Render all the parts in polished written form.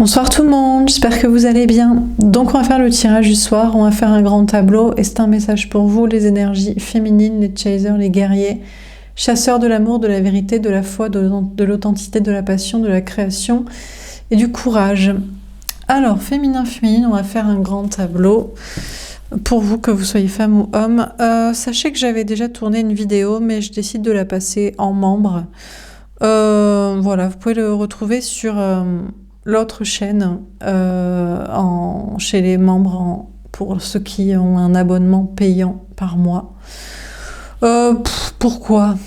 Bonsoir tout le monde, j'espère que vous allez bien. Donc on va faire le tirage du soir, on va faire un grand tableau et c'est un message pour vous, les énergies féminines, les chasers, les guerriers, chasseurs de l'amour, de la vérité, de la foi, de l'authenticité, de la passion, de la création et du courage. Alors, féminin, féminine, on va faire un grand tableau pour vous, que vous soyez femme ou homme. Sachez que j'avais déjà tourné une vidéo, mais je décide de la passer en membre. Voilà, vous pouvez le retrouver sur l'autre chaîne, chez les membres, pour ceux qui ont un abonnement payant par mois. Pourquoi ?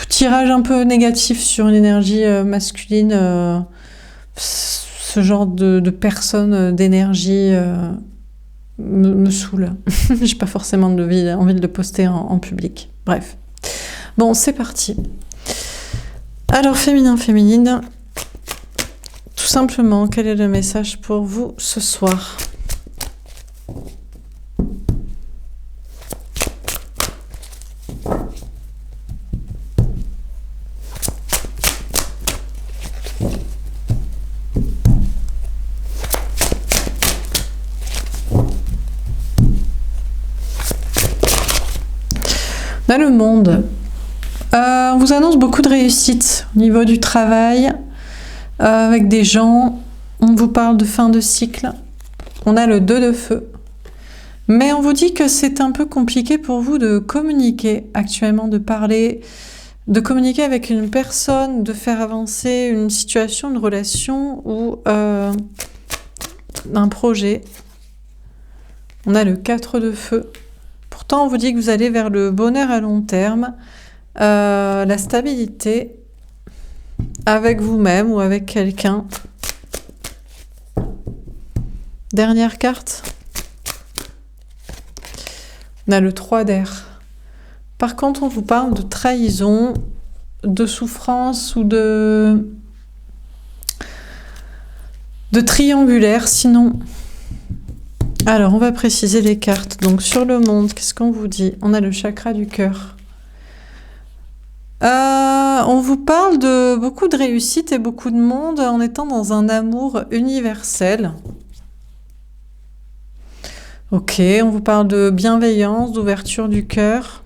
Tirage un peu négatif sur une énergie masculine, ce genre de personne, d'énergie me saoule. J'ai pas forcément envie de le poster en public. Bref. Bon, c'est parti. Alors, féminin, féminine, tout simplement, quel est le message pour vous ce soir ? Dans le monde, on vous annonce beaucoup de réussite au niveau du travail, avec des gens. On vous parle de fin de cycle. On a le 2 de feu. Mais on vous dit que c'est un peu compliqué pour vous de communiquer actuellement, de parler, de communiquer avec une personne, de faire avancer une situation, une relation ou un projet. On a le 4 de feu. Pourtant, on vous dit que vous allez vers le bonheur à long terme, la stabilité avec vous-même ou avec quelqu'un. Dernière carte. On a le 3 d'air. Par contre, on vous parle de trahison, de souffrance ou de triangulaire, sinon. Alors, on va préciser les cartes. Donc, sur le monde, qu'est-ce qu'on vous dit ? On a le chakra du cœur. On vous parle de beaucoup de réussite et beaucoup de monde en étant dans un amour universel. Ok, on vous parle de bienveillance, d'ouverture du cœur.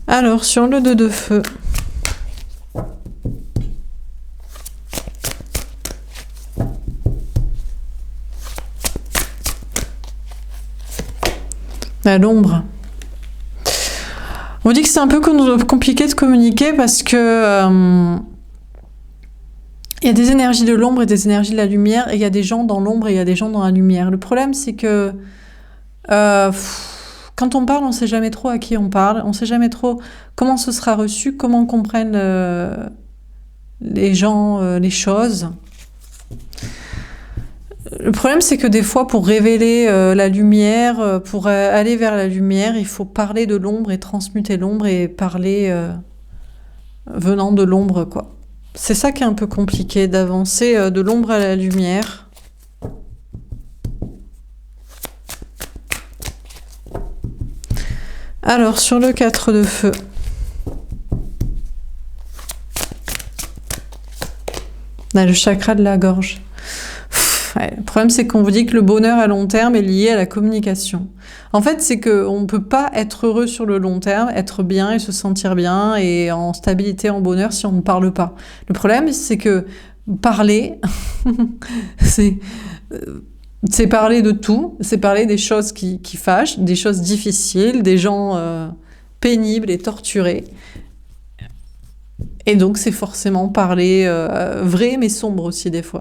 Alors, sur le 2 de feu. À l'ombre. On vous dit que c'est un peu compliqué de communiquer parce que il y a des énergies de l'ombre et des énergies de la lumière, et il y a des gens dans l'ombre et il y a des gens dans la lumière. Le problème, c'est que quand on parle, on ne sait jamais trop à qui on parle, on ne sait jamais trop comment ce sera reçu, comment comprennent les gens les choses. Le problème, c'est que des fois, pour révéler la lumière, pour aller vers la lumière, il faut parler de l'ombre et transmuter l'ombre et parler venant de l'ombre, quoi. C'est ça qui est un peu compliqué, d'avancer de l'ombre à la lumière. Alors, sur le 4 de feu. On a le chakra de la gorge. Ouais, le problème, c'est qu'on vous dit que le bonheur à long terme est lié à la communication. En fait, c'est qu'on ne peut pas être heureux sur le long terme, être bien et se sentir bien et en stabilité, en bonheur si on ne parle pas. Le problème, c'est que parler, c'est parler de tout, c'est parler des choses qui fâchent, des choses difficiles, des gens pénibles et torturés. Et donc, c'est forcément parler vrai mais sombre aussi des fois.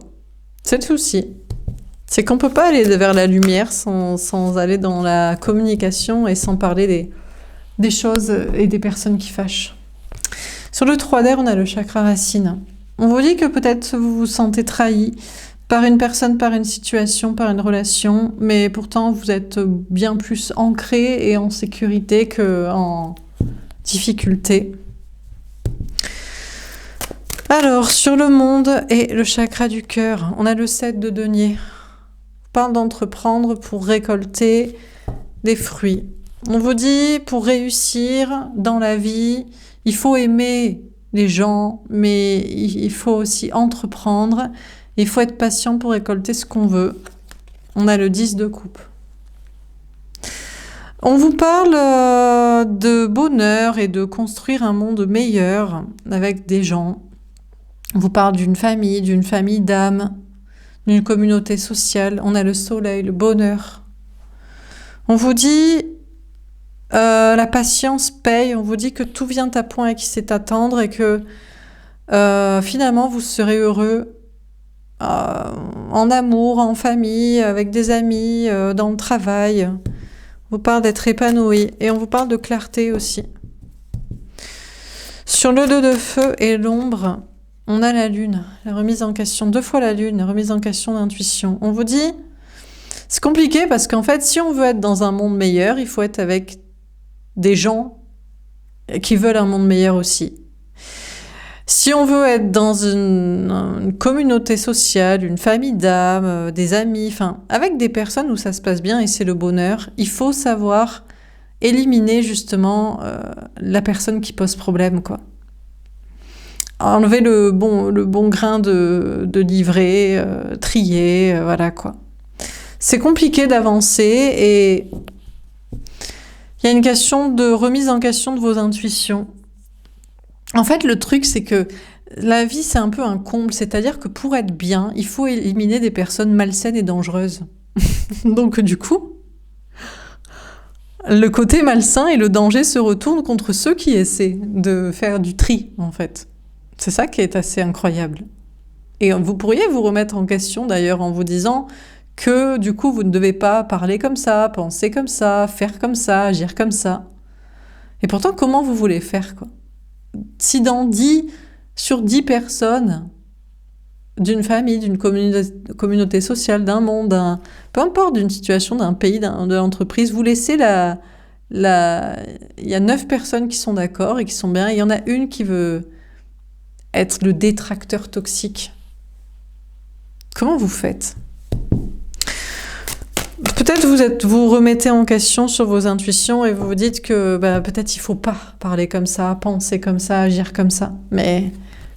C'est le souci. C'est qu'on ne peut pas aller vers la lumière sans aller dans la communication et sans parler des choses et des personnes qui fâchent. Sur le 3 d'air, on a le chakra racine. On vous dit que peut-être vous vous sentez trahi par une personne, par une situation, par une relation, mais pourtant vous êtes bien plus ancré et en sécurité qu'en difficulté. Alors, sur le monde et le chakra du cœur, on a le 7 de denier. On parle d'entreprendre pour récolter des fruits. On vous dit, pour réussir dans la vie, il faut aimer les gens, mais il faut aussi entreprendre. Il faut être patient pour récolter ce qu'on veut. On a le 10 de coupe. On vous parle de bonheur et de construire un monde meilleur avec des gens. On vous parle d'une famille d'âmes, d'une communauté sociale. On a le soleil, le bonheur. On vous dit la patience paye. On vous dit que tout vient à point et qu'il sait attendre et que finalement vous serez heureux en amour, en famille, avec des amis, dans le travail. On vous parle d'être épanoui et on vous parle de clarté aussi. Sur le 2 de feu et l'ombre, on a la lune, la remise en question, 2 fois la lune, la remise en question d'intuition. On vous dit, c'est compliqué parce qu'en fait, si on veut être dans un monde meilleur, il faut être avec des gens qui veulent un monde meilleur aussi. Si on veut être dans une communauté sociale, une famille d'âmes, des amis, enfin, avec des personnes où ça se passe bien et c'est le bonheur, il faut savoir éliminer justement la personne qui pose problème, quoi. Enlever le bon grain de livret, trier, voilà, quoi. C'est compliqué d'avancer et il y a une question de remise en question de vos intuitions. En fait, le truc, c'est que la vie, c'est un peu un comble. C'est-à-dire que pour être bien, il faut éliminer des personnes malsaines et dangereuses. Donc, du coup, le côté malsain et le danger se retournent contre ceux qui essaient de faire du tri, en fait. C'est ça qui est assez incroyable. Et vous pourriez vous remettre en question, d'ailleurs, en vous disant que, du coup, vous ne devez pas parler comme ça, penser comme ça, faire comme ça, agir comme ça. Et pourtant, comment vous voulez faire, quoi ? Si sur 10 personnes d'une famille, d'une communauté sociale, d'un monde, peu importe, d'une situation, d'un pays, de l'entreprise, vous laissez il y a 9 personnes qui sont d'accord et qui sont bien, et il y en a une qui veut être le détracteur toxique. Comment vous faites ? Peut-être vous remettez en question sur vos intuitions et vous vous dites que peut-être il faut pas parler comme ça, penser comme ça, agir comme ça. Mais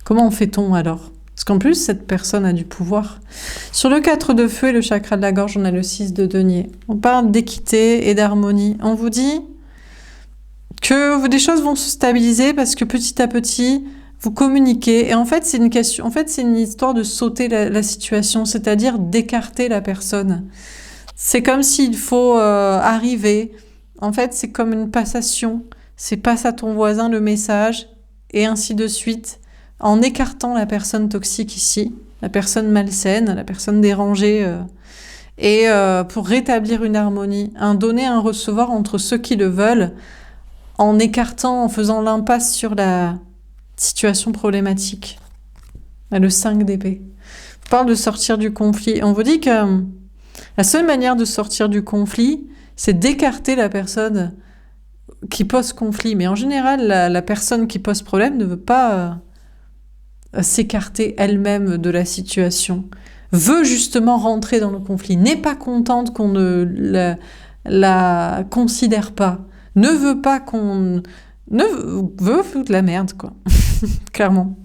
comment fait-on alors ? Parce qu'en plus, cette personne a du pouvoir. Sur le 4 de feu et le chakra de la gorge, on a le 6 de denier. On parle d'équité et d'harmonie. On vous dit que des choses vont se stabiliser parce que petit à petit, vous communiquez. Et en fait, c'est une histoire de sauter la situation, c'est-à-dire d'écarter la personne. C'est comme s'il faut arriver. En fait, c'est comme une passation. C'est passe à ton voisin le message et ainsi de suite. En écartant la personne toxique ici, la personne malsaine, la personne dérangée, et pour rétablir une harmonie, un donner, un recevoir entre ceux qui le veulent, en écartant, en faisant l'impasse sur la situation problématique. Le 5 d'épée. On parle de sortir du conflit. On vous dit que la seule manière de sortir du conflit, c'est d'écarter la personne qui pose conflit. Mais en général, la personne qui pose problème ne veut pas s'écarter elle-même de la situation, veut justement rentrer dans le conflit, n'est pas contente qu'on ne la considère pas, ne veut pas veut foutre la merde, quoi. Clairement.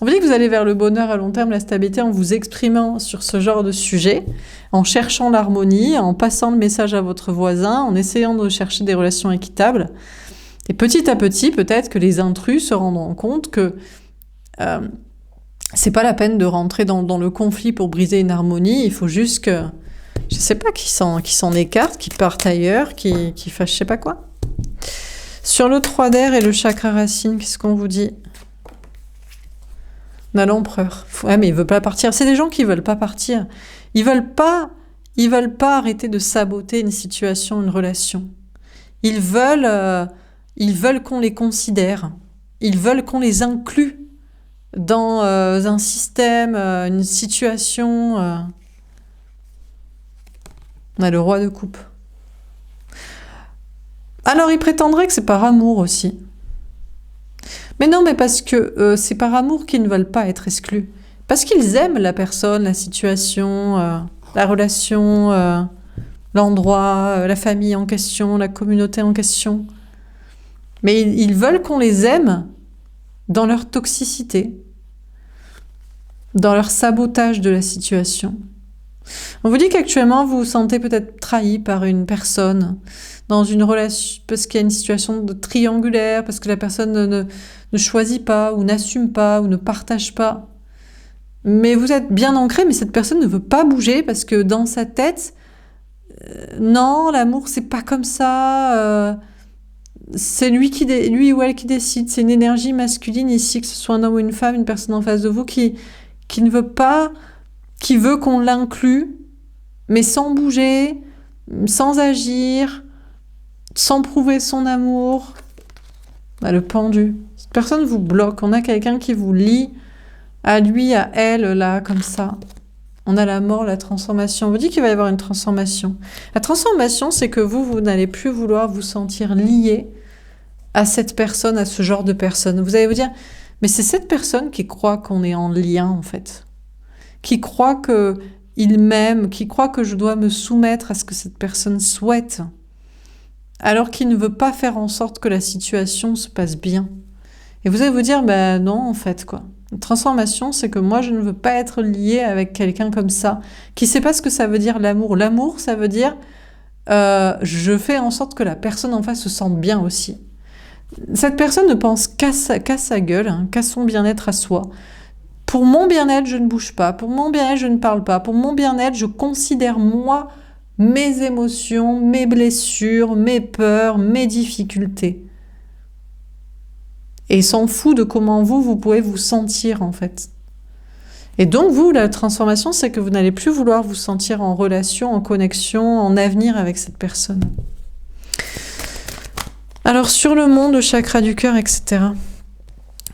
On vous dit que vous allez vers le bonheur à long terme, la stabilité, en vous exprimant sur ce genre de sujet, en cherchant l'harmonie, en passant le message à votre voisin, en essayant de chercher des relations équitables. Et petit à petit, peut-être que les intrus se rendront compte que c'est pas la peine de rentrer dans le conflit pour briser une harmonie. Il faut juste que, je sais pas, qu'ils s'en écartent, qu'ils partent ailleurs, qu'ils fassent je sais pas quoi. Sur le 3 d'air et le chakra racine, qu'est-ce qu'on vous dit ? On a l'empereur. Ouais, mais il veut pas partir. C'est des gens qui veulent pas partir. Ils veulent pas arrêter de saboter une situation, une relation. Ils veulent qu'on les considère. Ils veulent qu'on les inclue dans un système, une situation. On a le roi de coupe. Alors, ils prétendraient que c'est par amour aussi. Mais non, mais parce que c'est par amour qu'ils ne veulent pas être exclus. Parce qu'ils aiment la personne, la situation, la relation. l'endroit, la famille en question, la communauté en question. Mais ils veulent qu'on les aime dans leur toxicité, dans leur sabotage de la situation. On vous dit qu'actuellement, vous vous sentez peut-être trahi par une personne dans une relation, parce qu'il y a une situation de triangulaire, parce que la personne ne choisit pas, ou n'assume pas, ou ne partage pas. Mais vous êtes bien ancré, mais cette personne ne veut pas bouger, parce que dans sa tête, non, l'amour, c'est pas comme ça, c'est lui ou elle qui décide, c'est une énergie masculine ici, que ce soit un homme ou une femme, une personne en face de vous qui ne veut pas, qui veut qu'on l'inclue, mais sans bouger, sans agir, sans prouver son amour. Le pendu. Cette personne vous bloque. On a quelqu'un qui vous lie à lui, à elle, là, comme ça. On a la mort, la transformation. On vous dit qu'il va y avoir une transformation. La transformation, c'est que vous n'allez plus vouloir vous sentir lié à cette personne, à ce genre de personne. Vous allez vous dire, mais c'est cette personne qui croit qu'on est en lien, en fait. Qui croit qu'il m'aime, qui croit que je dois me soumettre à ce que cette personne souhaite, alors qu'il ne veut pas faire en sorte que la situation se passe bien. Et vous allez vous dire, non, en fait, quoi. La transformation, c'est que moi, je ne veux pas être liée avec quelqu'un comme ça, qui ne sait pas ce que ça veut dire l'amour. L'amour, ça veut dire, je fais en sorte que la personne en face se sente bien aussi. Cette personne ne pense qu'à sa gueule, qu'à son bien-être à soi. Pour mon bien-être, je ne bouge pas. Pour mon bien-être, je ne parle pas. Pour mon bien-être, je considère moi, mes émotions, mes blessures, mes peurs, mes difficultés. Et il s'en fout de comment vous pouvez vous sentir, en fait. Et donc, vous, la transformation, c'est que vous n'allez plus vouloir vous sentir en relation, en connexion, en avenir avec cette personne. Alors, sur le monde, le chakra du cœur, etc.,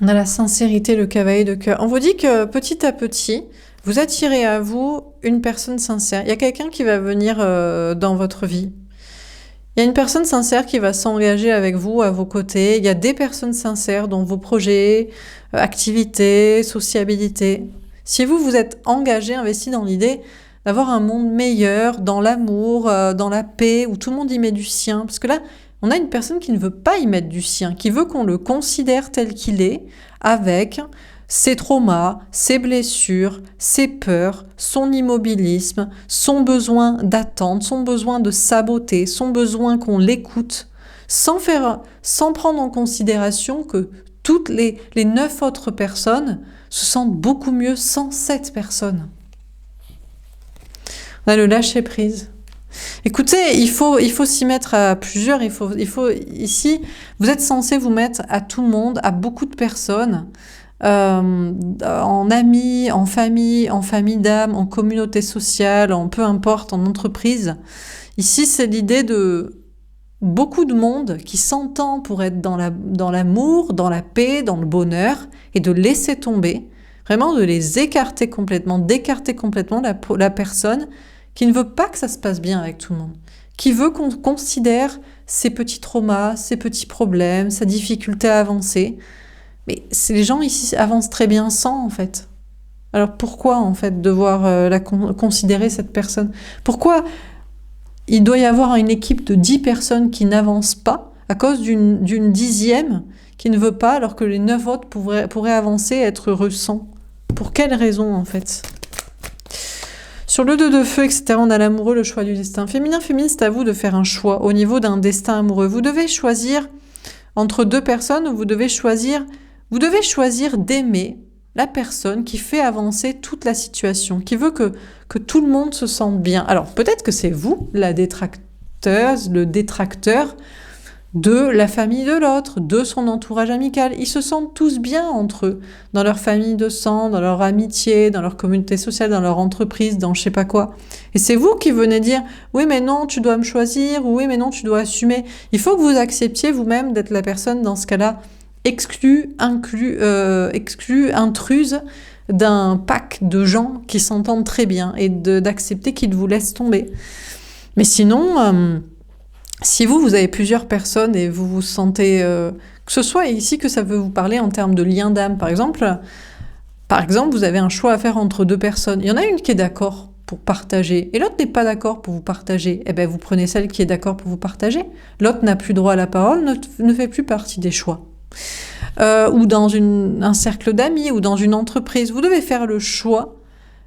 on a la sincérité, le cavalier de cœur. On vous dit que petit à petit, vous attirez à vous une personne sincère. Il y a quelqu'un qui va venir dans votre vie. Il y a une personne sincère qui va s'engager avec vous, à vos côtés. Il y a des personnes sincères dans vos projets, activités, sociabilité. Si vous êtes engagé, investi dans l'idée d'avoir un monde meilleur, dans l'amour, dans la paix, où tout le monde y met du sien. Parce que là, on a une personne qui ne veut pas y mettre du sien, qui veut qu'on le considère tel qu'il est, avec ses traumas, ses blessures, ses peurs, son immobilisme, son besoin d'attente, son besoin de saboter, son besoin qu'on l'écoute, sans prendre en considération que toutes les 9 autres personnes se sentent beaucoup mieux sans cette personne. On a le lâcher-prise. Écoutez, il faut s'y mettre à plusieurs. Il faut ici, vous êtes censé vous mettre à tout le monde, à beaucoup de personnes, en amis, en famille d'âme, en communauté sociale, en peu importe, en entreprise. Ici, c'est l'idée de beaucoup de monde qui s'entend pour être dans l'amour, dans la paix, dans le bonheur, et de laisser tomber, vraiment de les écarter complètement, d'écarter complètement la personne qui ne veut pas que ça se passe bien avec tout le monde, qui veut qu'on considère ses petits traumas, ses petits problèmes, sa difficulté à avancer. Mais les gens ici avancent très bien sans, en fait. Alors pourquoi, en fait, devoir considérer cette personne? Pourquoi il doit y avoir une équipe de 10 personnes qui n'avancent pas à cause d'une 10e qui ne veut pas, alors que les 9 autres pourraient avancer et être heureux sans? Pour quelle raison, en fait? Sur le 2 de feu, etc., on a l'amoureux, le choix du destin. Féminin, féminine, c'est à vous de faire un choix au niveau d'un destin amoureux. Vous devez choisir entre 2 personnes, vous devez choisir d'aimer la personne qui fait avancer toute la situation, qui veut que tout le monde se sente bien. Alors, peut-être que c'est vous, la détracteuse, le détracteur de la famille de l'autre, de son entourage amical. Ils se sentent tous bien entre eux, dans leur famille de sang, dans leur amitié, dans leur communauté sociale, dans leur entreprise, dans je sais pas quoi. Et c'est vous qui venez dire « Oui, mais non, tu dois me choisir » ou « Oui, mais non, tu dois assumer ». Il faut que vous acceptiez vous-même d'être la personne, dans ce cas-là, exclue, intruse d'un pack de gens qui s'entendent très bien et d'accepter qu'ils vous laissent tomber. Mais sinon... si vous avez plusieurs personnes et vous vous sentez... que ce soit ici que ça veut vous parler en termes de lien d'âme, par exemple, vous avez un choix à faire entre 2 personnes. Il y en a une qui est d'accord pour partager, et l'autre n'est pas d'accord pour vous partager, eh bien vous prenez celle qui est d'accord pour vous partager. L'autre n'a plus droit à la parole, ne fait plus partie des choix. Ou dans un cercle d'amis, ou dans une entreprise, vous devez faire le choix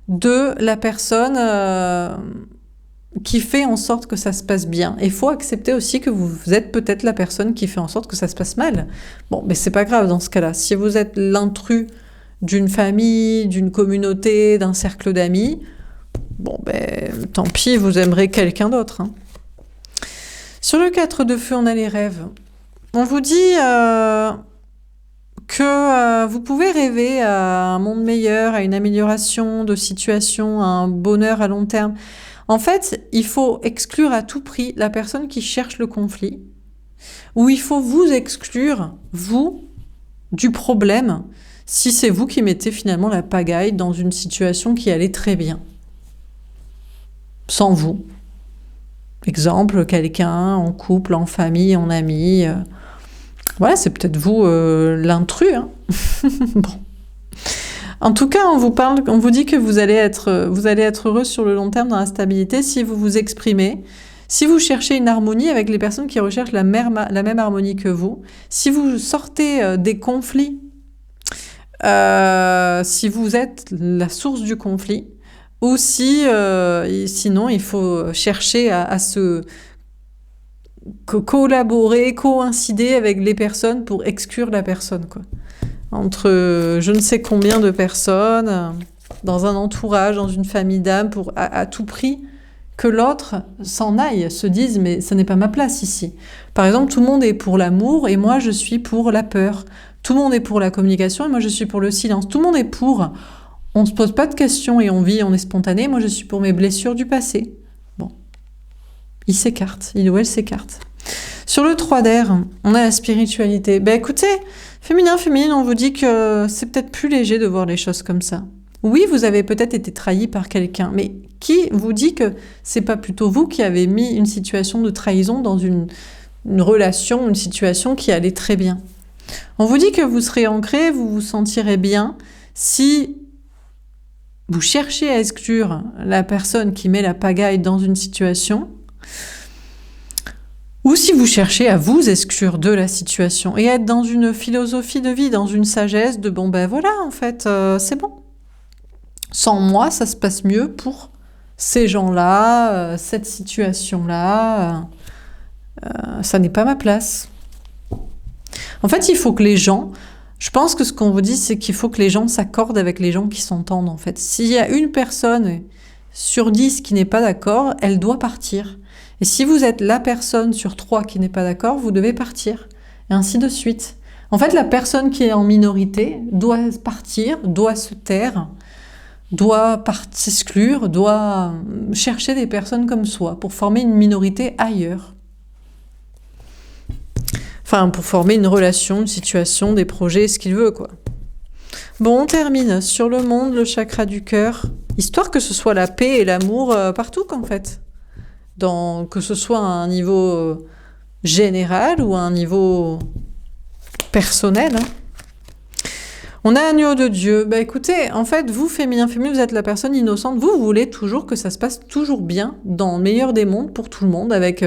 de la personne qui fait en sorte que ça se passe bien. Et il faut accepter aussi que vous êtes peut-être la personne qui fait en sorte que ça se passe mal. Bon, mais c'est pas grave dans ce cas-là. Si vous êtes l'intrus d'une famille, d'une communauté, d'un cercle d'amis, bon, ben, tant pis, vous aimerez quelqu'un d'autre. Hein. Sur le 4 de feu, on a les rêves. On vous dit que vous pouvez rêver à un monde meilleur, à une amélioration de situation, à un bonheur à long terme. En fait, il faut exclure à tout prix la personne qui cherche le conflit, ou il faut vous exclure, vous, du problème, si c'est vous qui mettez finalement la pagaille dans une situation qui allait très bien. Sans vous. Exemple, quelqu'un en couple, en famille, en ami. Voilà, c'est peut-être vous l'intrus. Hein. Bon. En tout cas, on vous dit que vous allez être heureux sur le long terme dans la stabilité si vous vous exprimez, si vous cherchez une harmonie avec les personnes qui recherchent la même harmonie que vous, si vous sortez des conflits, si vous êtes la source du conflit, ou si, sinon, il faut chercher à se collaborer, coïncider avec les personnes pour exclure la personne, quoi. Entre je ne sais combien de personnes, dans un entourage, dans une famille d'âmes, pour à tout prix que l'autre s'en aille, se dise mais ce n'est pas ma place ici. Par exemple, tout le monde est pour l'amour et moi je suis pour la peur. Tout le monde est pour la communication et moi je suis pour le silence. Tout le monde est pour on ne se pose pas de questions et on vit, on est spontané. Moi je suis pour mes blessures du passé. Bon, il s'écarte, il ou elle s'écarte. Sur le 3 d'air, on a la spiritualité. Ben écoutez, féminin, on vous dit que c'est peut-être plus léger de voir les choses comme ça. Oui, vous avez peut-être été trahi par quelqu'un, mais qui vous dit que c'est pas plutôt vous qui avez mis une situation de trahison dans une relation, une situation qui allait très bien. On vous dit que vous serez ancré, vous vous sentirez bien si vous cherchez à exclure la personne qui met la pagaille dans une situation, ou si vous cherchez à vous exclure de la situation et être dans une philosophie de vie, dans une sagesse de bon ben voilà en fait c'est bon. Sans moi ça se passe mieux pour ces gens-là, cette situation-là, ça n'est pas ma place. En fait il faut que les gens, je pense que ce qu'on vous dit c'est qu'il faut que les gens s'accordent avec les gens qui s'entendent en fait. S'il y a une personne sur 10 qui n'est pas d'accord, elle doit partir. Et si vous êtes la personne sur 3 qui n'est pas d'accord, vous devez partir. Et ainsi de suite. En fait, la personne qui est en minorité doit partir, doit se taire, doit s'exclure, doit chercher des personnes comme soi pour former une minorité ailleurs. Enfin, pour former une relation, une situation, des projets, ce qu'il veut, quoi. Bon, on termine sur le monde, le chakra du cœur, histoire que ce soit la paix et l'amour partout, en fait. Que ce soit à un niveau général ou à un niveau personnel. Hein. On a agneau de Dieu. Bah écoutez, en fait, vous, féminin, vous êtes la personne innocente. Vous voulez toujours que ça se passe toujours bien, dans le meilleur des mondes, pour tout le monde, avec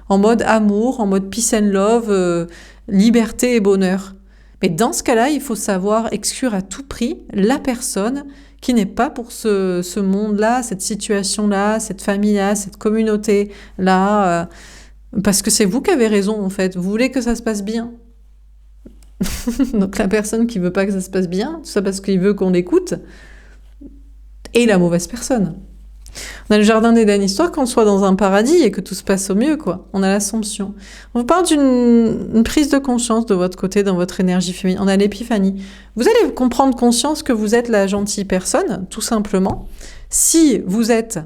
en mode amour, en mode peace and love, liberté et bonheur. Mais dans ce cas-là, il faut savoir exclure à tout prix la personne qui n'est pas pour ce monde-là, cette situation-là, cette famille-là, cette communauté-là, parce que c'est vous qui avez raison, en fait. Vous voulez que ça se passe bien. Donc la personne qui veut pas que ça se passe bien, tout ça parce qu'il veut qu'on l'écoute, est la mauvaise personne. On a le jardin d'Éden, histoire qu'on soit dans un paradis et que tout se passe au mieux, quoi. On a l'Assomption. On vous parle d'une prise de conscience de votre côté, dans votre énergie féminine. On a l'épiphanie. Vous allez prendre conscience que vous êtes la gentille personne, tout simplement. Si vous êtes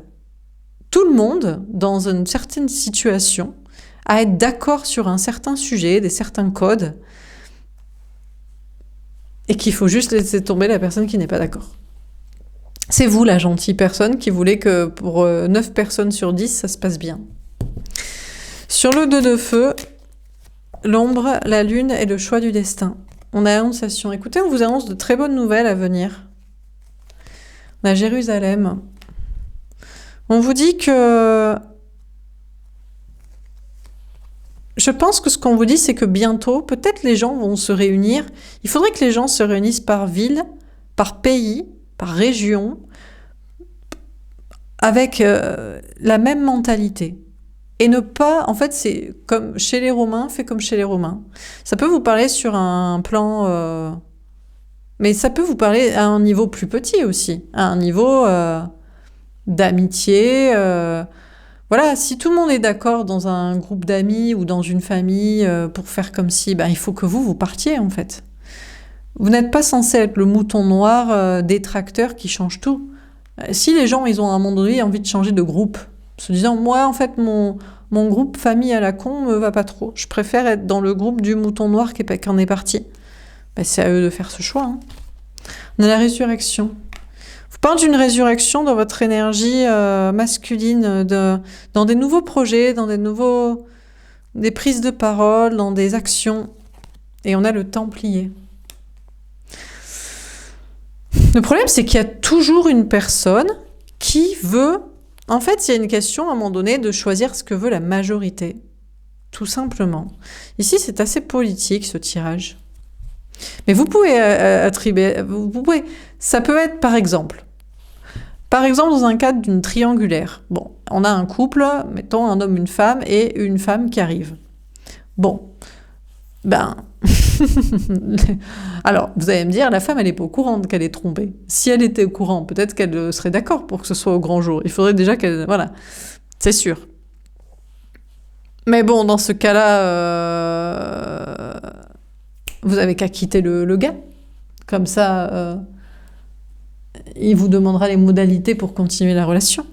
tout le monde dans une certaine situation, à être d'accord sur un certain sujet, des certains codes, et qu'il faut juste laisser tomber la personne qui n'est pas d'accord. C'est vous la gentille personne qui voulez que pour 9 personnes sur 10, ça se passe bien. Sur le 2 de feu, l'ombre, la lune et le choix du destin. On a l'annonciation. Écoutez, on vous annonce de très bonnes nouvelles à venir. On a Jérusalem. On vous dit que... Je pense que ce qu'on vous dit, c'est que bientôt, peut-être les gens vont se réunir. Il faudrait que les gens se réunissent par ville, par pays, par région, avec la même mentalité. Et ne pas, en fait, c'est comme chez les Romains, fait comme chez les Romains. Ça peut vous parler sur un plan... mais ça peut vous parler à un niveau plus petit aussi, à un niveau d'amitié. Voilà, si tout le monde est d'accord dans un groupe d'amis ou dans une famille pour faire comme si, il faut que vous partiez en fait. Vous n'êtes pas censé être le mouton noir détracteur qui change tout. Si les gens, ils ont à un moment donné envie de changer de groupe, se disant, moi en fait mon groupe famille à la con me va pas trop, je préfère être dans le groupe du mouton noir qui en est parti. C'est à eux de faire ce choix. Hein. On a la résurrection. Je vous parle d'une résurrection dans votre énergie masculine, dans des nouveaux projets, dans des prises de parole, dans des actions. Et on a le Templier. Le problème, c'est qu'il y a toujours une personne qui veut... En fait, il y a une question à un moment donné de choisir ce que veut la majorité. Tout simplement. Ici, c'est assez politique, ce tirage. Mais vous pouvez attribuer... Ça peut être, par exemple, dans un cadre d'une triangulaire. Bon, on a un couple, mettons un homme, une femme et une femme qui arrive. Bon, alors, vous allez me dire, la femme, elle n'est pas au courant qu'elle est trompée. Si elle était au courant, peut-être qu'elle serait d'accord pour que ce soit au grand jour. Il faudrait déjà qu'elle... Voilà, c'est sûr. Mais bon, dans ce cas-là, vous avez qu'à quitter le gars. Comme ça... il vous demandera les modalités pour continuer la relation.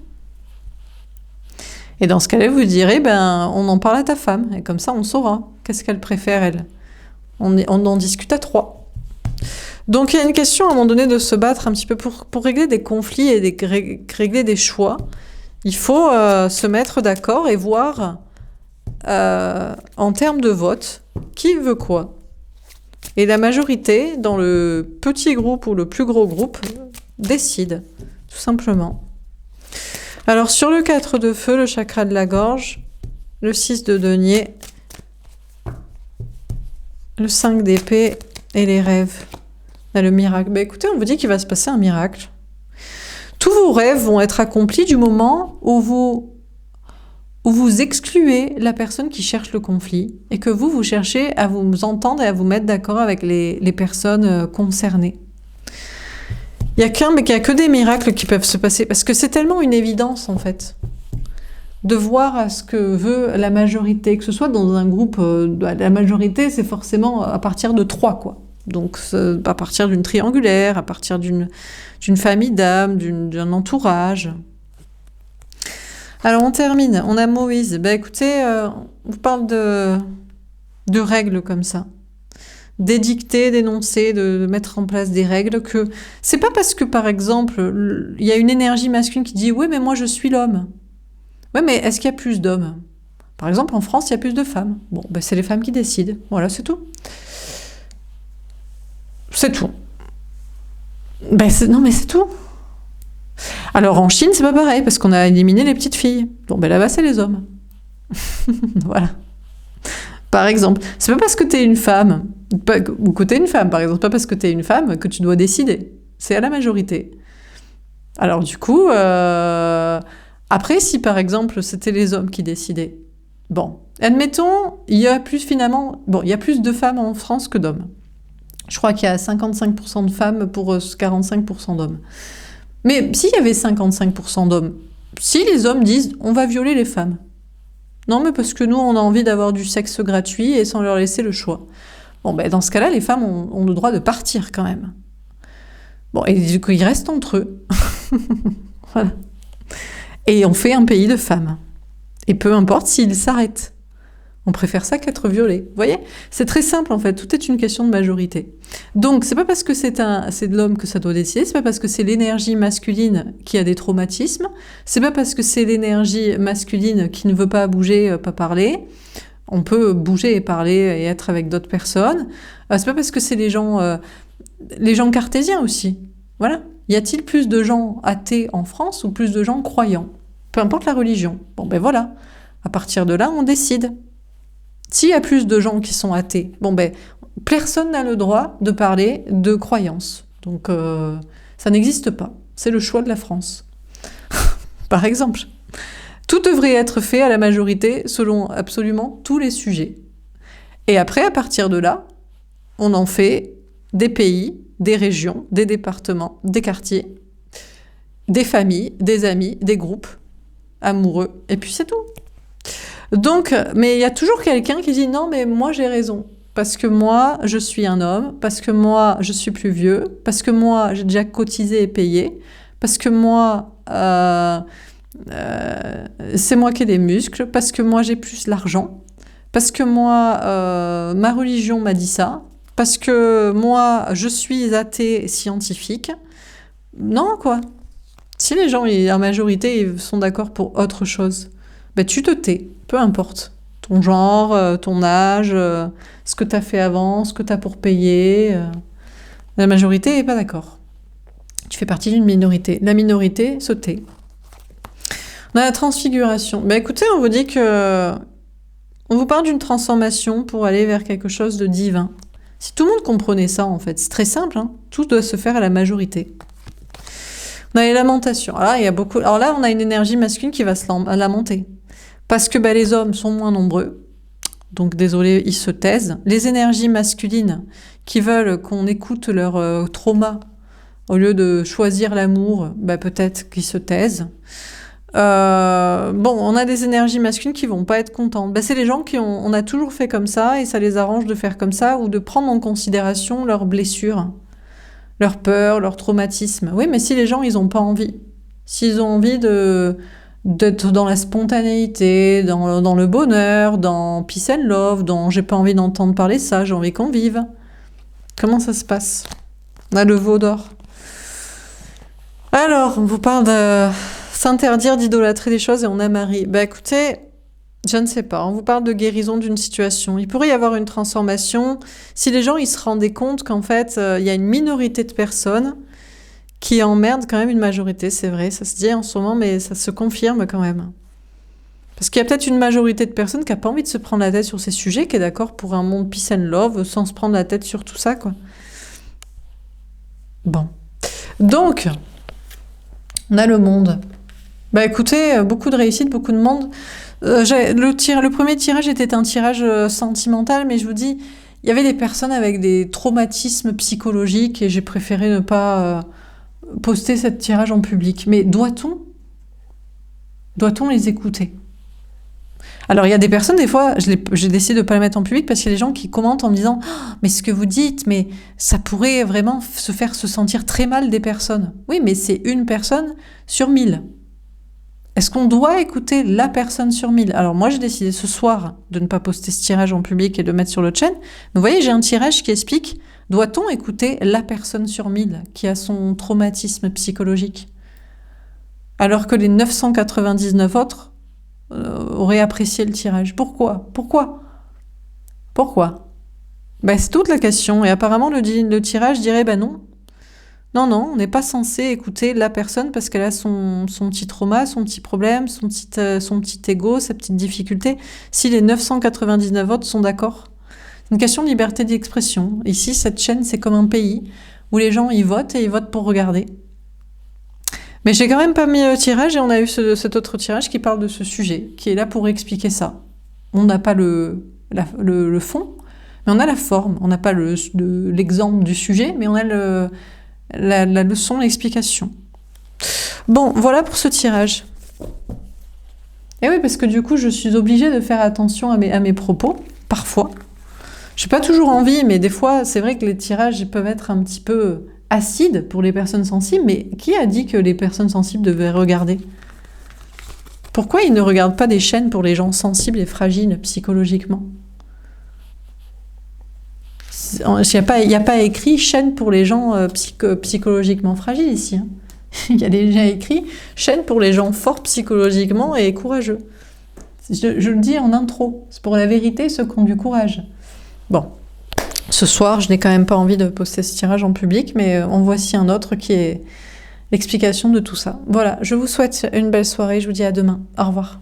Et dans ce cas-là, vous direz, on en parle à ta femme, et comme ça, on saura qu'est-ce qu'elle préfère, elle. On en discute à 3. Donc, il y a une question, à un moment donné, de se battre un petit peu pour régler des conflits et régler des choix. Il faut se mettre d'accord et voir, en termes de vote, qui veut quoi. Et la majorité, dans le petit groupe ou le plus gros groupe, décide, tout simplement. Alors, sur le 4 de feu, le chakra de la gorge, le 6 de denier, le 5 d'épée et les rêves. Et le miracle. Écoutez, on vous dit qu'il va se passer un miracle. Tous vos rêves vont être accomplis du moment où vous excluez la personne qui cherche le conflit et que vous cherchez à vous entendre et à vous mettre d'accord avec les personnes concernées. Il n'y a que des miracles qui peuvent se passer, parce que c'est tellement une évidence, en fait, de voir ce que veut la majorité, que ce soit dans un groupe, la majorité, c'est forcément à partir de 3, quoi. Donc, à partir d'une triangulaire, à partir d'une famille d'âmes, d'un entourage. Alors, on termine. On a Moïse. Écoutez, on vous parle de règles comme ça. D'édicter, d'énoncer, de mettre en place des règles que... C'est pas parce que, par exemple, il y a une énergie masculine qui dit « Oui, mais moi, je suis l'homme. » Oui, mais est-ce qu'il y a plus d'hommes ? Par exemple, en France, il y a plus de femmes. Bon, c'est les femmes qui décident. Voilà, c'est tout. C'est tout. Non, mais c'est tout. Alors, en Chine, c'est pas pareil, parce qu'on a éliminé les petites filles. Bon, là-bas, c'est les hommes. Voilà. Par exemple, c'est pas parce que t'es une femme, ou que t'es une femme, par exemple, pas parce que t'es une femme que tu dois décider. C'est à la majorité. Alors du coup, après, si par exemple c'était les hommes qui décidaient, bon, admettons, il y a plus de femmes en France que d'hommes. Je crois qu'il y a 55% de femmes pour 45% d'hommes. Mais s'il y avait 55% d'hommes, si les hommes disent on va violer les femmes, non, mais parce que nous, on a envie d'avoir du sexe gratuit et sans leur laisser le choix. Bon, dans ce cas-là, les femmes ont le droit de partir quand même. Bon, et du coup, ils restent entre eux. Voilà. Et on fait un pays de femmes. Et peu importe s'ils s'arrêtent. On préfère ça qu'être violé. Vous voyez ? C'est très simple, en fait. Tout est une question de majorité. Donc, c'est pas parce que c'est de l'homme que ça doit décider, c'est pas parce que c'est l'énergie masculine qui a des traumatismes, c'est pas parce que c'est l'énergie masculine qui ne veut pas bouger, pas parler. On peut bouger et parler et être avec d'autres personnes. C'est pas parce que c'est les gens cartésiens aussi. Voilà. Y a-t-il plus de gens athées en France ou plus de gens croyants ? peu importe la religion. Bon, ben voilà, à partir de là, on décide. S'il y a plus de gens qui sont athées, bon ben, personne n'a le droit de parler de croyances. Donc, ça n'existe pas. C'est le choix de la France. Par exemple. Tout devrait être fait à la majorité selon absolument tous les sujets. Et après, à partir de là, on en fait des pays, des régions, des départements, des quartiers, des familles, des amis, des groupes amoureux. Et puis c'est tout. Donc, mais il y a toujours quelqu'un qui dit non, mais moi j'ai raison. Parce que moi, je suis un homme, parce que moi, je suis plus vieux, parce que moi, j'ai déjà cotisé et payé, parce que moi, c'est moi qui ai des muscles, parce que moi, j'ai plus l'argent, parce que moi, ma religion m'a dit ça, parce que moi, je suis athée scientifique. Non, quoi. Si les gens, en majorité, ils sont d'accord pour autre chose, ben tu te tais, peu importe. Ton genre, ton âge, ce que tu as fait avant, ce que tu as pour payer. La majorité n'est pas d'accord. Tu fais partie d'une minorité. La minorité se tait. On a la transfiguration. Ben écoutez, on vous dit que... On vous parle d'une transformation pour aller vers quelque chose de divin. Si tout le monde comprenait ça, en fait, c'est très simple. Hein, tout doit se faire à la majorité. On a les lamentations. Alors là, on a une énergie masculine qui va se lamenter. Parce que les hommes sont moins nombreux, donc désolé, ils se taisent. Les énergies masculines qui veulent qu'on écoute leur trauma au lieu de choisir l'amour, peut-être qu'ils se taisent. On a des énergies masculines qui vont pas être contentes. C'est les gens on a toujours fait comme ça et ça les arrange de faire comme ça ou de prendre en considération leurs blessures, leurs peurs, leurs traumatismes. Oui, mais si les gens, ils ont pas envie, s'ils ont envie d'être dans la spontanéité, dans le bonheur, dans peace and love, dans j'ai pas envie d'entendre parler ça, j'ai envie qu'on vive. Comment ça se passe? On a le veau d'or. Alors, on vous parle de s'interdire d'idolâtrer des choses et on a Marie. Écoutez, je ne sais pas, on vous parle de guérison d'une situation. Il pourrait y avoir une transformation si les gens ils se rendaient compte qu'en fait, il y a une minorité de personnes qui emmerde quand même une majorité, c'est vrai, ça se dit en ce moment, mais ça se confirme quand même. Parce qu'il y a peut-être une majorité de personnes qui n'a pas envie de se prendre la tête sur ces sujets, qui est d'accord pour un monde peace and love, sans se prendre la tête sur tout ça, quoi. Bon. Donc, on a le monde. Écoutez, beaucoup de réussite, beaucoup de monde. Le premier tirage était un tirage sentimental, mais je vous dis, il y avait des personnes avec des traumatismes psychologiques et j'ai préféré ne pas... poster ce tirage en public. Mais doit-on les écouter? Alors, il y a des personnes, des fois, j'ai décidé de ne pas les mettre en public parce qu'il y a des gens qui commentent en me disant oh, « Mais ce que vous dites, mais ça pourrait vraiment se faire se sentir très mal des personnes. » Oui, mais c'est une personne sur 1000. Est-ce qu'on doit écouter la personne sur 1000? Alors, moi, j'ai décidé ce soir de ne pas poster ce tirage en public et de le mettre sur l'autre chaîne. Vous voyez, j'ai un tirage qui explique doit-on écouter la personne sur 1000 qui a son traumatisme psychologique alors que les 999 autres auraient apprécié le tirage? Pourquoi? C'est toute la question. Et apparemment, le tirage dirait non. Non, on n'est pas censé écouter la personne parce qu'elle a son petit trauma, son petit problème, son petit ego, sa petite difficulté. Si les 999 autres sont d'accord. C'est une question de liberté d'expression. Ici, cette chaîne, c'est comme un pays où les gens y votent et ils votent pour regarder. Mais j'ai quand même pas mis le tirage et on a eu cet autre tirage qui parle de ce sujet, qui est là pour expliquer ça. On n'a pas le fond, mais on a la forme. On n'a pas l'exemple du sujet, mais on a la leçon, l'explication. Bon, voilà pour ce tirage. Et oui, parce que du coup, je suis obligée de faire attention à mes propos, parfois. J'ai pas toujours envie, mais des fois, c'est vrai que les tirages peuvent être un petit peu acides pour les personnes sensibles, mais qui a dit que les personnes sensibles devaient regarder? Pourquoi ils ne regardent pas des chaînes pour les gens sensibles et fragiles psychologiquement? Il n'y a pas écrit chaîne pour les gens psychologiquement fragiles ici. Hein. Il y a déjà écrit chaîne pour les gens forts psychologiquement et courageux. Je le dis en intro, c'est pour la vérité ceux qui ont du courage. Bon, ce soir, je n'ai quand même pas envie de poster ce tirage en public, mais en voici un autre qui est l'explication de tout ça. Voilà, je vous souhaite une belle soirée, je vous dis à demain. Au revoir.